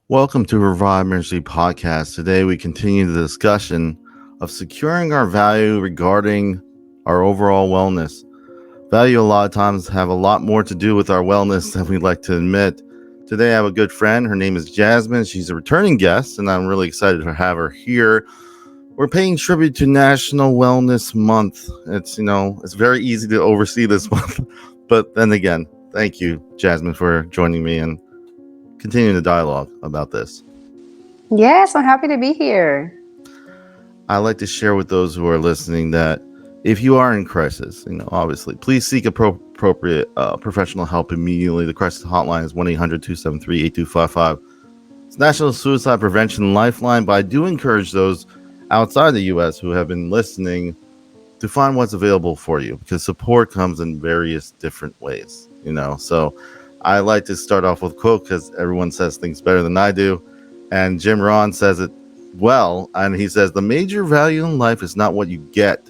Welcome to Revive Ministries Podcast. Today we continue the discussion of securing our value regarding our overall wellness. Value a lot of times have a lot more to do with our wellness than we like to admit. Today I have a good friend. Her name is Jasmine. She's a returning guest, and I'm really excited to have her here. We're paying tribute to National Wellness Month. It's very easy to oversee this month. But then again, thank you, Jasmine, for joining me and continuing the dialogue about this. Yes, I'm happy to be here. I like to share with those who are listening that if you are in crisis, obviously, please seek appropriate professional help immediately. The crisis hotline is 1-800-273-8255. It's National Suicide Prevention Lifeline, but I do encourage those outside the U.S. who have been listening to find what's available for you, because support comes in various different ways, so I like to start off with a quote because everyone says things better than I do. And Jim Rohn says it well. And he says, the major value in life is not what you get.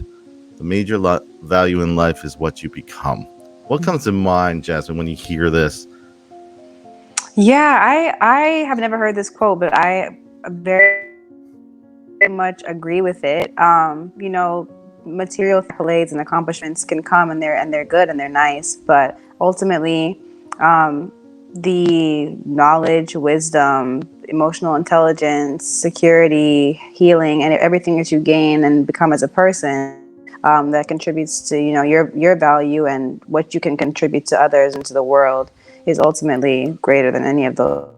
The major value in life is what you become. What comes to mind, Jasmine, when you hear this? Yeah, I have never heard this quote, but I very much agree with it. Material accolades and accomplishments can come and they're good and they're nice, but ultimately, the knowledge, wisdom, emotional intelligence, security, healing, and everything that you gain and become as a person, that contributes to, your value and what you can contribute to others and to the world is ultimately greater than any of those.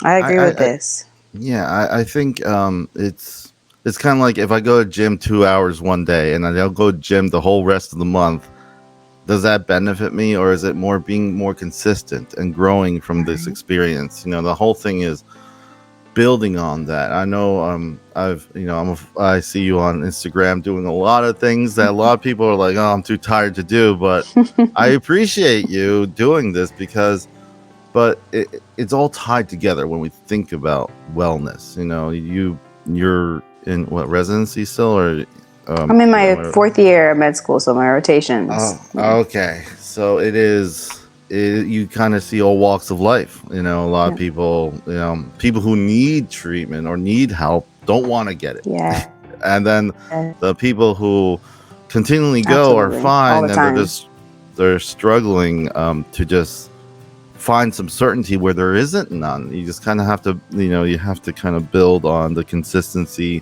I agree with this. I think it's kind of like if I go to gym 2 hours one day and I'll go to gym the whole rest of the month. Does that benefit me, or is it more being more consistent and growing from this experience? The whole thing is building on that. I know I see you on Instagram doing a lot of things that a lot of people are like, oh, I'm too tired to do, but I appreciate you doing this but it's all tied together when we think about wellness. You're in what, residency still, or I'm in my fourth year of med school, so my rotations. Okay. So you kind of see all walks of life. A lot of people, people who need treatment or need help don't want to get it. Yeah. And then the people who continually go are fine, and they're struggling to just find some certainty where there isn't none. You just kind of have to, you have to kind of build on the consistency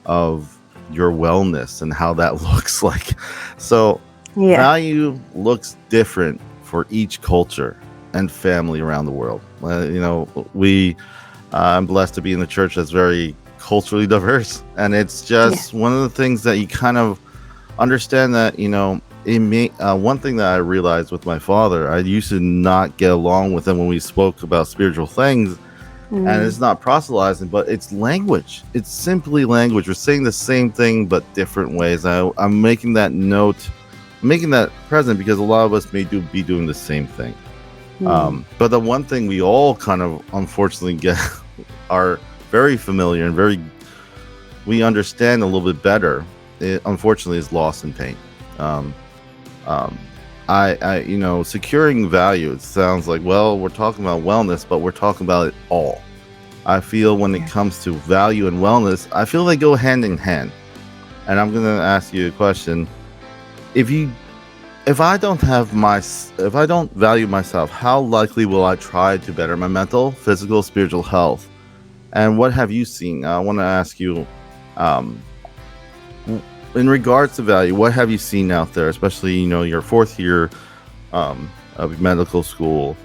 of your wellness and how that looks like. So value looks different for each culture and family around the world. I'm blessed to be in the church that's very culturally diverse, and it's just one of the things that you kind of understand that, one thing that I realized with my father, I used to not get along with him when we spoke about spiritual things. And it's not proselytizing, but it's language. It's simply language. We're saying the same thing, but different ways. I'm making that note, making that present, because a lot of us may be doing the same thing. But the one thing we all kind of unfortunately are very familiar and we understand a little bit better, unfortunately, is loss and pain. Securing value, it sounds like, well, we're talking about wellness, but we're talking about it all. I feel when it comes to value and wellness, I feel they go hand in hand. And I'm going to ask you a question. If I don't value myself, how likely will I try to better my mental, physical, spiritual health? And what have you seen? I want to ask you, in regards to value, what have you seen out there, especially, your fourth year of medical school?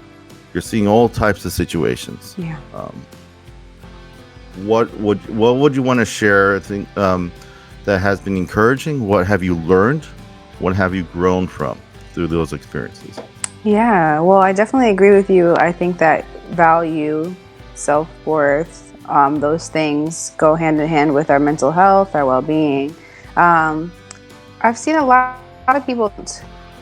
You're seeing all types of situations. Yeah. What would you want to share, I think, that has been encouraging? What have you learned? What have you grown from through those experiences? Yeah, well, I definitely agree with you. I think that value, self-worth, those things go hand in hand with our mental health, our well-being. I've seen a lot of people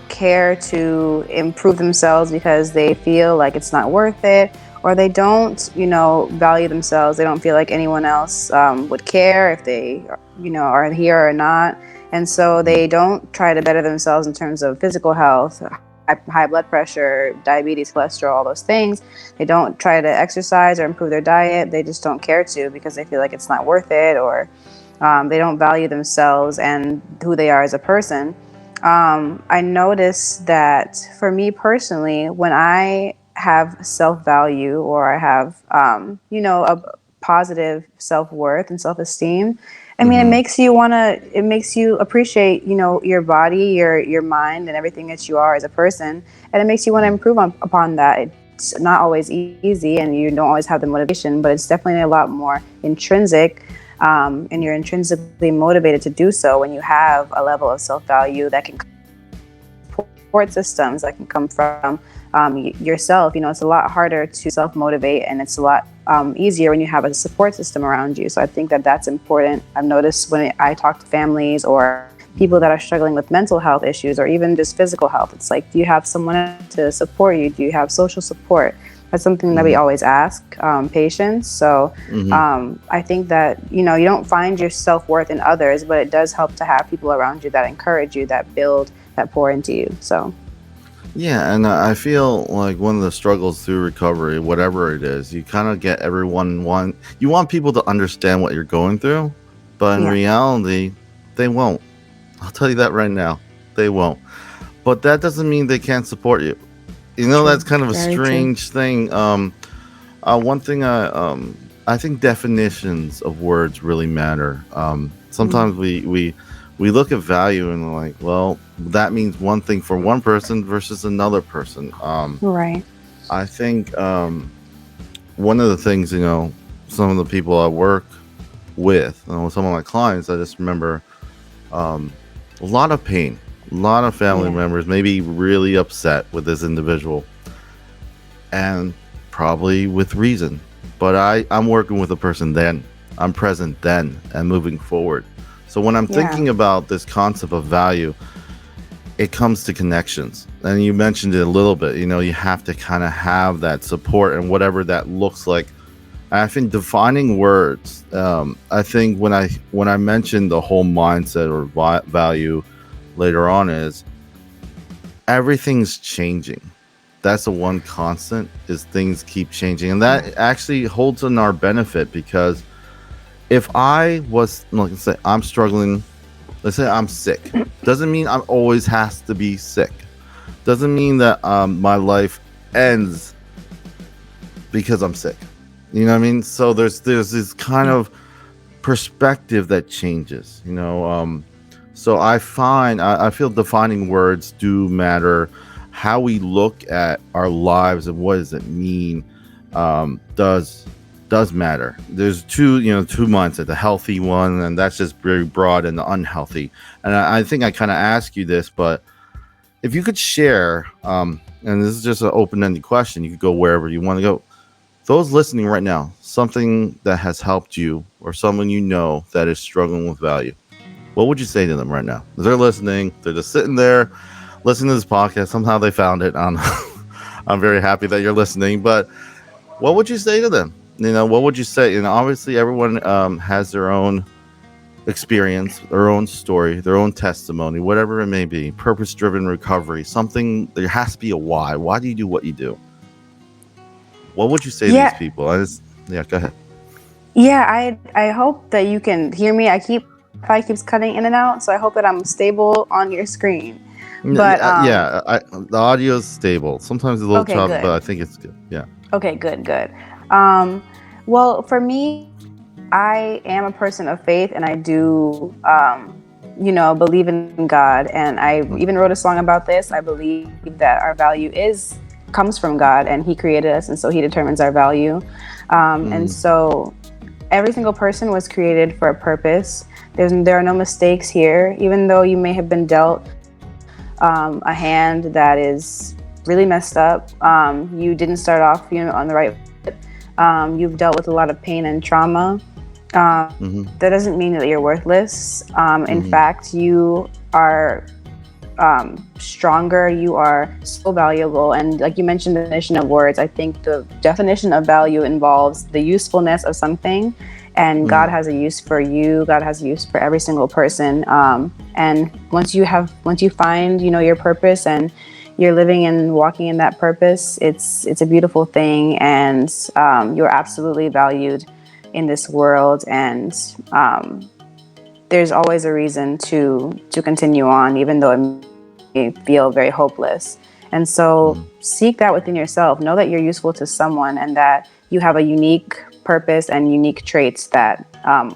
care to improve themselves because they feel like it's not worth it, or they don't, value themselves. They don't feel like anyone else would care if they, are here or not. And so they don't try to better themselves in terms of physical health, high blood pressure, diabetes, cholesterol, all those things. They don't try to exercise or improve their diet. They just don't care to because they feel like it's not worth it, or they don't value themselves and who they are as a person. I notice that for me personally, when I have self-value, or I have, a positive self-worth and self-esteem, I mean, Mm-hmm. it makes you appreciate, your body, your mind, and everything that you are as a person. And it makes you want to improve upon that. It's not always easy, and you don't always have the motivation, but it's definitely a lot more intrinsic. And you're intrinsically motivated to do so when you have a level of self-value that can support systems that can come from yourself. It's a lot harder to self-motivate, and it's a lot easier when you have a support system around you. So I think that that's important. I've noticed when I talk to families or people that are struggling with mental health issues, or even just physical health, it's like, do you have someone to support you? Do you have social support? That's something that we always ask patients. So I think that, you don't find your self-worth in others, but it does help to have people around you that encourage you, that build, that pour into you. So Yeah, and I feel like one of the struggles through recovery, whatever it is, you kind of get you want people to understand what you're going through, but in yeah, reality, they won't. I'll tell you that right now, they won't. But that doesn't mean they can't support you. true, That's kind of a very true. strange thing. One thing I think definitions of words really matter. Mm, Sometimes we look at value and we're like, well, that means one thing for one person versus another person. right. I think one of the things, some of the people I work with, some of my clients, I just remember a lot of pain, a lot of family Yeah, members maybe really upset with this individual, and probably with reason. But I'm working with a person then. I'm present then and moving forward. So when I'm yeah, thinking about this concept of value, it comes to connections. And you mentioned it a little bit. You have to kind of have that support and whatever that looks like. And I think defining words. I think when I mentioned the whole mindset or value later on, is everything's changing. That's the one constant, is things keep changing, and yeah, that actually holds in our benefit, because if I was, like, let's say I'm struggling, let's say I'm sick, doesn't mean I always has to be sick. Doesn't mean that my life ends because I'm sick. You know what I mean? So there's this kind yeah, of perspective that changes. So I feel defining words do matter. How we look at our lives and what does it mean does matter. There's two mindsets, the healthy one, and that's just very broad, and the unhealthy. And I think I kind of asked you this, but if you could share, and this is just an open-ended question, you could go wherever you want to go. Those listening right now, something that has helped you, or someone that is struggling with value, what would you say to them right now? They're listening, they're just sitting there listening to this podcast. Somehow they found it. I'm very happy that you're listening, but what would you say to them? What would you say? Obviously everyone has their own experience, their own story, their own testimony, whatever it may be, purpose-driven recovery, something. There has to be a why. Why do you do what you do? What would you say to these yeah. people? Yeah, go ahead. Yeah, I hope that you can hear me. Probably keeps cutting in and out, so I hope that I'm stable on your screen. But Yeah, the audio is stable. Sometimes it's a little okay, choppy, but good. I think it's good. Yeah. Okay, good, good. Um, well, for me, I am a person of faith, and I do, believe in God. And I even wrote a song about this. I believe that our value comes from God, and He created us, and so He determines our value. And Mm-hmm. so every single person was created for a purpose. There are no mistakes here, even though you may have been dealt a hand that is really messed up. You didn't start off, on the right foot. You've dealt with a lot of pain and trauma. Mm-hmm. That doesn't mean that you're worthless. In Mm-hmm. fact, you are stronger. You are so valuable. And like you mentioned, the definition of words, I think the definition of value involves the usefulness of something. And God has a use for you. God has a use for every single person. And once you find, your purpose, and you're living and walking in that purpose, it's a beautiful thing, and you're absolutely valued in this world, and there's always a reason to continue on, even though it may feel very hopeless. And so Mhm. seek that within yourself. Know that you're useful to someone, and that you have a unique purpose and unique traits that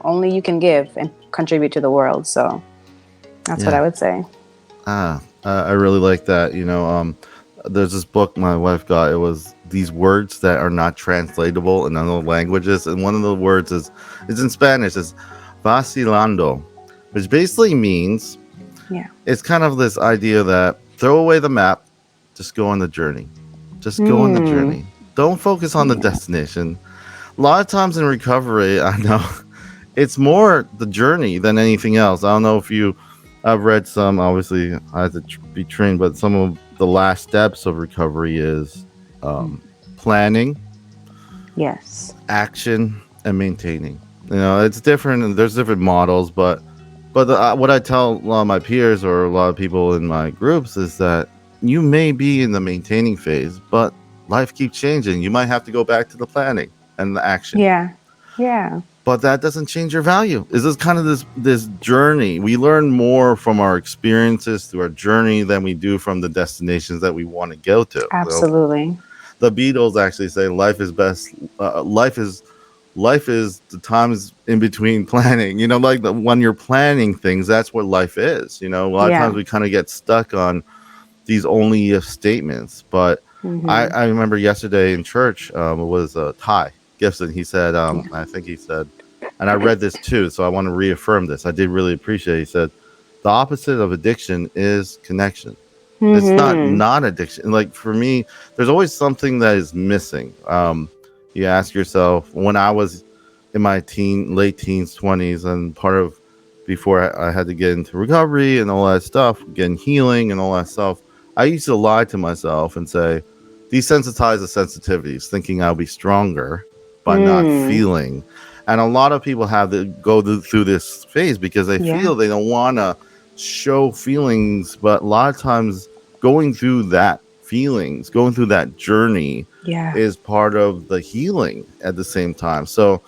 only you can give and contribute to the world. So that's what I Yeah. would say. I really like that. There's this book my wife got. It was these words that are not translatable in other languages, and one of the words is it's in Spanish. It's vacilando, which basically means Yeah. it's kind of this idea that throw away the map, just go on the journey. Just go on the Hmm. journey. Don't focus on the Yeah. destination. A lot of times in recovery, I know it's more the journey than anything else. I don't know if I've read some, obviously, I had to be trained, but some of the last steps of recovery is planning, Yes. action, and maintaining. It's different, and there's different models, but what I tell a lot of my peers or a lot of people in my groups is that you may be in the maintaining phase, but life keeps changing. You might have to go back to the planning and the action. Yeah. Yeah. But that doesn't change your value. Is this kind of this journey? We learn more from our experiences through our journey than we do from the destinations that we want to go to. So Absolutely. the Beatles actually say life is best. Life is the times in between planning. Like when you're planning things, that's what life is. A lot of times Yeah. we kind of get stuck on these only if statements. But Hmm. I remember yesterday in church, it was Ty Gibson. He said, Yeah. I think he said, and I read this too, so I want to reaffirm this. I did really appreciate it. He said, the opposite of addiction is connection. It's Hmm. not addiction. Like for me, there's always something that is missing. You ask yourself, when I was in my late teens, 20s, and part of before I had to get into recovery and all that stuff, getting healing and all that stuff, I used to lie to myself and say, desensitize the sensitivities, thinking I'll be stronger by not Mm. feeling. And a lot of people have to go through this phase because they Yeah. feel they don't want to show feelings, but a lot of times going through that feelings, going through that journey Yeah. is part of the healing at the same time. So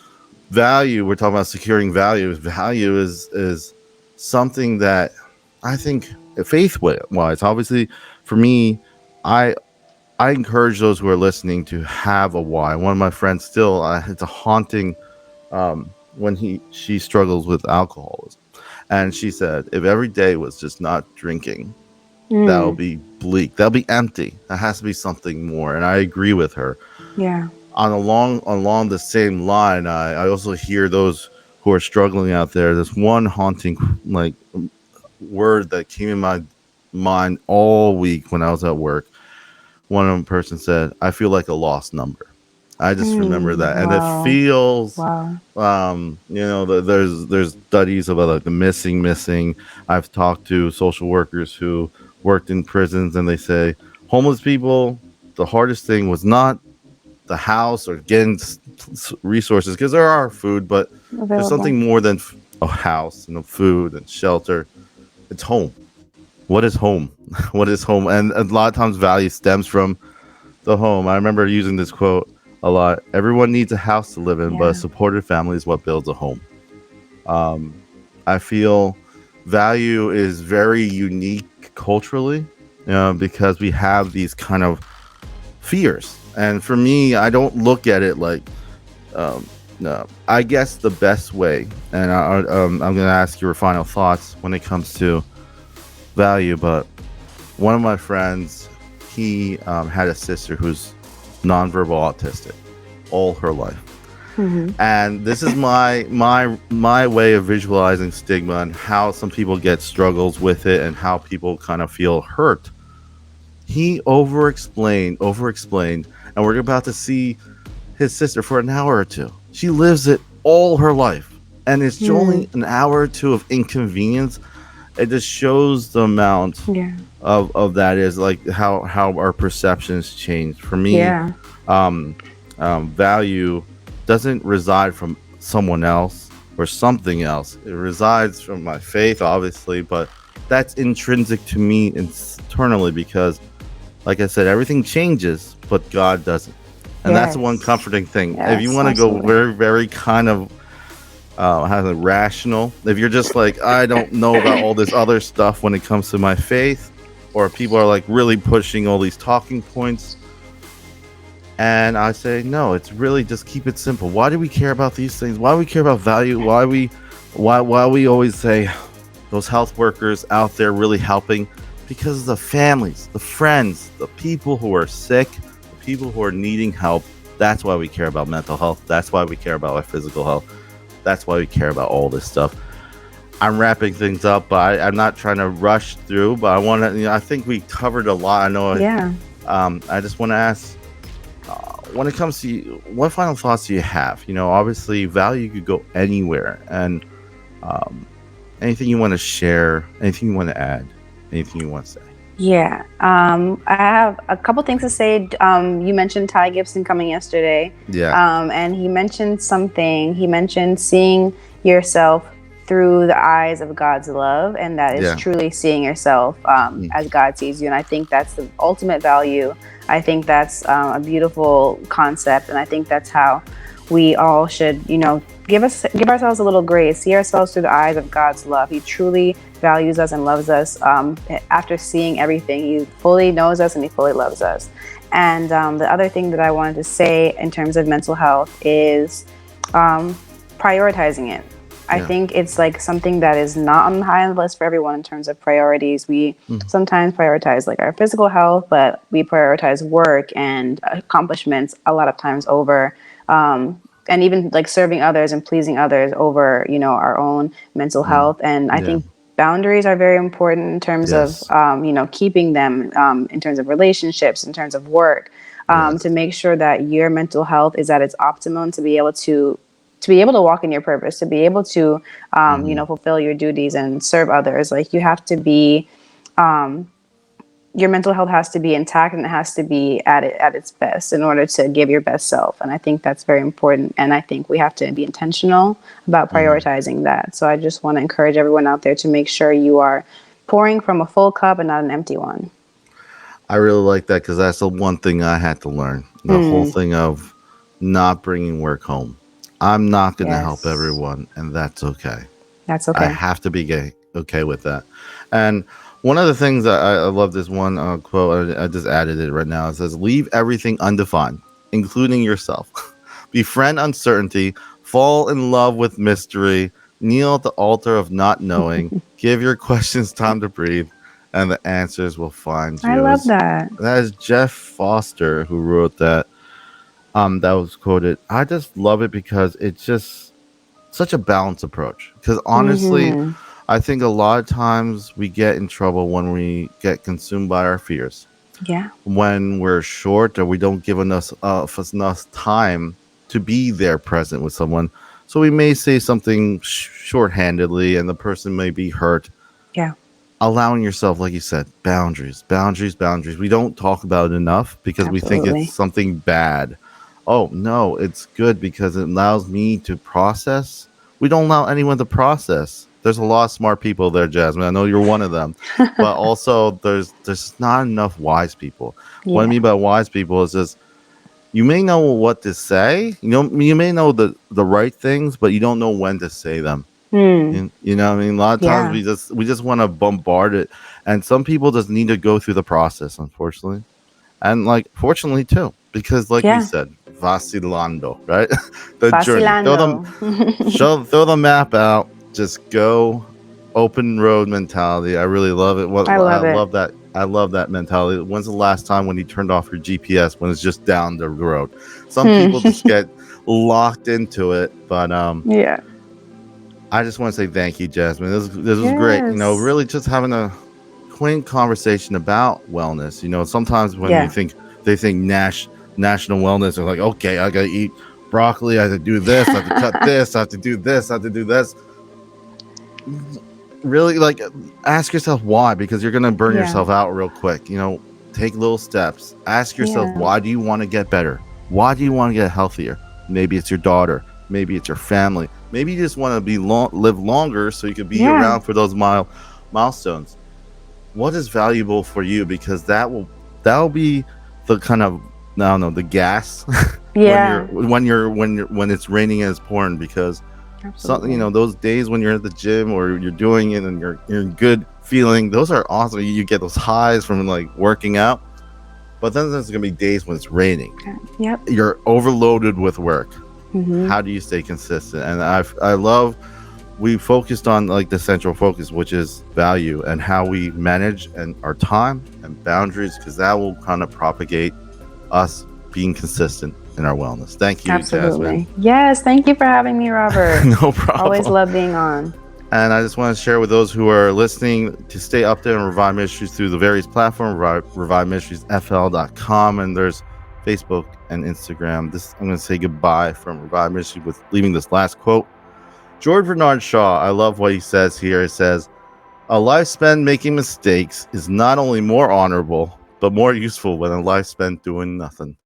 value, we're talking about securing value. Value is something that I think faith wise, obviously for me, I I encourage those who are listening to have a why. One of my friends still, it's a haunting when she struggles with alcoholism, and she said, if every day was just not drinking, that'll Mm. be bleak. That'll be empty. There has to be something more. And I agree with her. Yeah. Along the same line, I also hear those who are struggling out there. There's one haunting like word that came in my mind all week when I was at work. One person said, "I feel like a lost number." I just remember Mm. that, and it Wow. feels, Wow. there's studies about like the missing. I've talked to social workers who worked in prisons, and they say homeless people, the hardest thing was not the house or getting resources, because there are food, but there's Available. something more than a house and a food and shelter. It's home. What is home? What is home? And a lot of times value stems from the home. I remember using this quote a lot. Everyone needs a house to live in, but a Yeah. supported family is what builds a home. Um, I feel value is very unique culturally, because we have these kind of fears. And for me, I don't look at it like, um, no. I guess the best way, and I'm going to ask your final thoughts when it comes to value, but one of my friends, he had a sister who's nonverbal autistic all her life, Hmm. and this is my way of visualizing stigma and how some people get struggles with it and how people kind of feel hurt. He over explained, and we're about to see his sister for an hour or two. She lives it all her life, and it's Mm. only an hour or two of inconvenience. It just shows the amount Yeah. of that is like how our perceptions change. For me, Yeah. um, value doesn't reside from someone else or something else. It resides from my faith, obviously, but that's intrinsic to me internally because like I said, everything changes, but God doesn't. And that's the one Yes. comforting thing. If you Yes, want to go absolutely. very, very kind of have a rational, if you're just like, I don't know about all this other stuff when it comes to my faith, or people are like really pushing all these talking points, and I say, no, it's really just keep it simple. Why do we care about these things? Why do we care about value? Why we always say those health workers out there really helping? Because the families, the friends, the people who are sick, the people who are needing help. That's why we care about mental health. That's why we care about our physical health. That's why we care about all this stuff. I'm wrapping things up, but I'm not trying to rush through. But I want to, I think we covered a lot. I know. Yeah. I just want to ask, when it comes to you, what final thoughts do you have? Obviously, value could go anywhere, and um, anything you want to share, anything you want to add, anything you want to say. Yeah. I have a couple things to say. You mentioned Ty Gibson coming yesterday. Yeah, And he mentioned something. He mentioned seeing yourself through the eyes of God's love, and that is yeah, truly seeing yourself mm, as God sees you. And I think that's the ultimate value. I think that's a beautiful concept, and I think that's how we all should, give ourselves a little grace, see ourselves through the eyes of God's love. He truly values us and loves us. After seeing everything, He fully knows us and He fully loves us. And the other thing that I wanted to say in terms of mental health is prioritizing it. I yeah, think it's like something that is not on the high on the list for everyone in terms of priorities. We mm, sometimes prioritize like our physical health, but we prioritize work and accomplishments a lot of times over, and even like serving others and pleasing others over, our own mental mm, health. And I yeah, think boundaries are very important in terms of, yes, keeping them in terms of relationships, in terms of work, to yes, make sure that your mental health is at its optimum to be able to walk in your purpose, to be able to, hmm, fulfill your duties and serve others. Like you have to be, your mental health has to be intact and it has to be at its best in order to give your best self. And I think that's very important. And I think we have to be intentional about hmm. prioritizing that. So I just want to encourage everyone out there to make sure you are pouring from a full cup and not an empty one. I really like that because that's the one thing I had to learn. The whole Mm, thing of not bringing work home. I'm not going to help yes, everyone, and that's okay. that's I okay. have to be okay with that. And one of the things that I love this one quote. I just added it right now. It says, "Leave everything undefined, including yourself. Befriend uncertainty. Fall in love with mystery. Kneel at the altar of not knowing. Give your questions time to breathe, and the answers will find I you." love that. That is Jeff Foster who wrote that. That was quoted. I just love it because it's just such a balanced approach. Because honestly, Hmm. I think a lot of times we get in trouble when we get consumed by our fears, Yeah. when we're short or we don't give enough time to be there present with someone. So we may say something shorthandedly, and the person may be hurt. Yeah. Allowing yourself, like you said, boundaries, boundaries, boundaries. We don't talk about it enough because we think it's Absolutely. something bad. Oh no, it's good because it allows me to process. We don't allow anyone to process. There's a lot of smart people there, Jasmine. I know you're one of them, but also there's not enough wise people. What I Yeah. mean by wise people is just, you may know what to say. You may know the right things, but you don't know when to say them. Hmm. You know what I mean? A lot of times Yeah. we just want to bombard it, and some people just need to go through the process, unfortunately, and like fortunately too, because like we Yeah. said, vacilando, right? The journey. Vacilando. Throw the map out. Just go. Open road mentality. I really love it. What I I love it. love that. I love that mentality. When's the last time when you turned off your GPS when it's just down the road? Some Hmm. people just get locked into it, but Yeah. I just want to say thank you, Jasmine. This was great. Yes. Really just having a quaint conversation about wellness. Sometimes when Yeah. they think national wellness, they're like, okay, I gotta eat broccoli, I have to do this, I have to cut this, I have to do this, I have to do this. Really, like, ask yourself why, because you're gonna burn Yeah. yourself out real quick. Take little steps. Ask yourself, Yeah. why do you want to get better? Why do you want to get healthier? Maybe it's your daughter. Maybe it's your family. Maybe you just want to live longer so you can be Yeah. around for those milestones. What is valuable for you? Because that will that'll be the kind of, I don't know, the gas Yeah. when it's raining and it's pouring, because something, Absolutely. those days when you're at the gym or you're doing it and you're in good feeling, those are awesome. You get those highs from like working out. But then there's gonna be days when it's raining. Yep. You're overloaded with work. Mhm. How do you stay consistent? And I love, we focused on like the central focus, which is value and how we manage and our time and boundaries, because that will kind of propagate us being consistent in our wellness. Thank you, Absolutely. Jasmine. Yes, thank you for having me, Robert. No problem. Always love being on. And I just want to share with those who are listening to stay updated on Revive Ministries through the various platforms, ReviveMinistriesFL.com, and there's Facebook and Instagram. I'm going to say goodbye from Revive Ministries with leaving this last quote. George Bernard Shaw, I love what he says here. It says, "A life spent making mistakes is not only more honorable, but more useful than a life spent doing nothing."